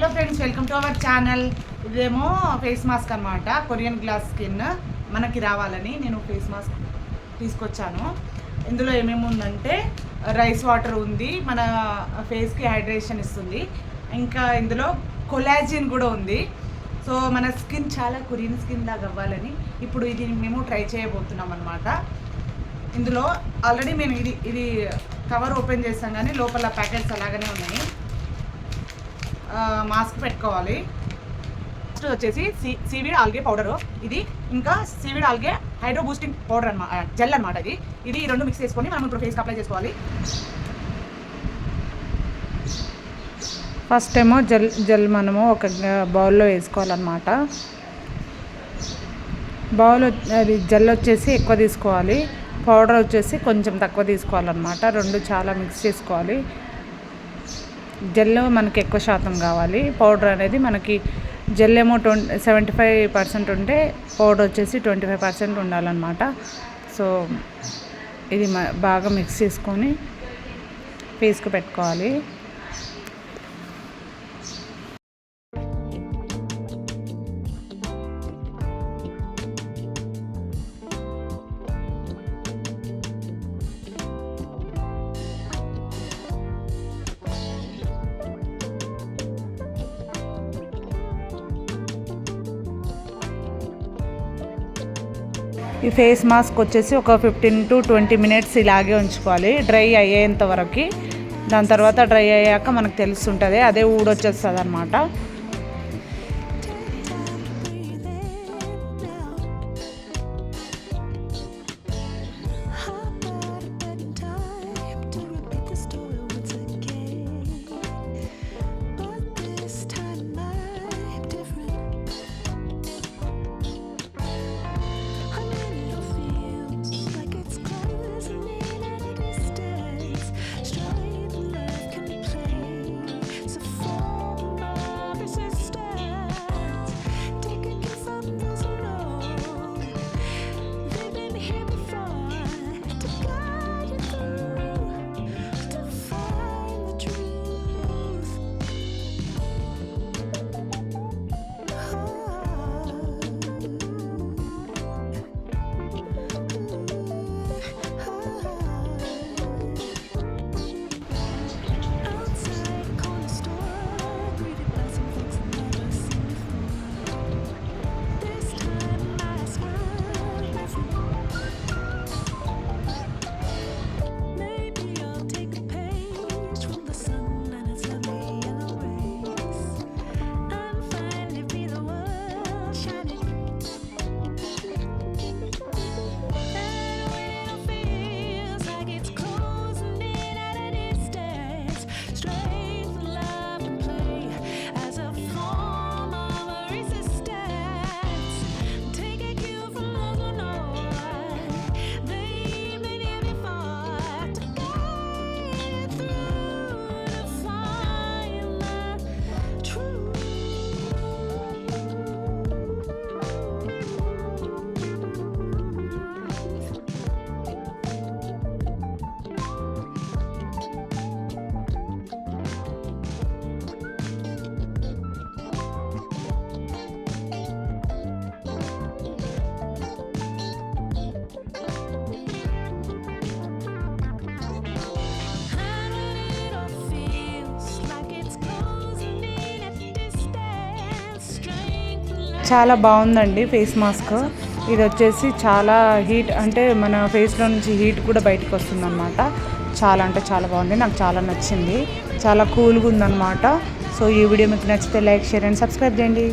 Hello friends, welcome to our channel. ఇదేమో face mask అనమాట. Korean glass skin మనకి రావాలని నేను ఫేస్ మాస్క్ తీసుకొచ్చాను. ఇందులో ఏమేమి ఉందంటే రైస్ వాటర్ ఉంది, మన ఫేస్కి హైడ్రేషన్ ఇస్తుంది. ఇంకా ఇందులో కొలాజిన్ కూడా ఉంది. సో మన స్కిన్ చాలా కొరియన్ స్కిన్ లాగా అవ్వాలని ఇప్పుడు ఇది మేము ట్రై చేయబోతున్నాం అనమాట. ఇందులో ఆల్రెడీ మేము ఇది కవర్ ఓపెన్ చేస్తాం, కానీ లోపల ప్యాకెట్స్ అలాగనే ఉన్నాయి. మాస్క్ పెట్టుకోవాలి. ఫస్ట్ వచ్చేసి సీవీడ్ ఆల్గే పౌడరు ఇది, ఇంకా seaweed algae hydro boosting powder అనమాట, జెల్ అనమాట. ఇది రెండు మిక్స్ చేసుకొని మనం ఇప్పుడు ఫేస్కి అప్లై చేసుకోవాలి. ఫస్ట్ ఏమో జెల్ మనము ఒక బౌల్లో వేసుకోవాలన్నమాట. బౌల్ అది జెల్ వచ్చేసి ఎక్కువ తీసుకోవాలి, పౌడర్ వచ్చేసి కొంచెం తక్కువ తీసుకోవాలన్నమాట. రెండు చాలా మిక్స్ చేసుకోవాలి. జెల్ మనకి ఎక్కువ శాతం కావాలి, పౌడర్ అనేది మనకి జెల్ ఏమో 75% ఉంటే పౌడర్ వచ్చేసి 25% ఉండాలన్నమాట. సో ఇది బాగా మిక్స్ చేసుకొని ఫేస్కి పెట్టుకోవాలి. ఈ ఫేస్ మాస్క్ వచ్చేసి ఒక 15 to 20 minutes ఇలాగే ఉంచుకోవాలి, డ్రై అయ్యేంత వరకు. దాని తర్వాత డ్రై అయ్యాక మనకు తెలుస్తుంటుంది, అదే ఊడొచ్చేస్తుంది అనమాట. చాలా బాగుందండి ఫేస్ మాస్క్. ఇది వచ్చేసి చాలా హీట్, అంటే మన ఫేస్లో నుంచి హీట్ కూడా బయటకు వస్తుంది అనమాట. చాలా అంటే చాలా బాగుంది, నాకు చాలా నచ్చింది, చాలా కూల్గా ఉందన్నమాట. సో ఈ వీడియో మీకు నచ్చితే లైక్, షేర్ అండ్ సబ్స్క్రైబ్ చేయండి.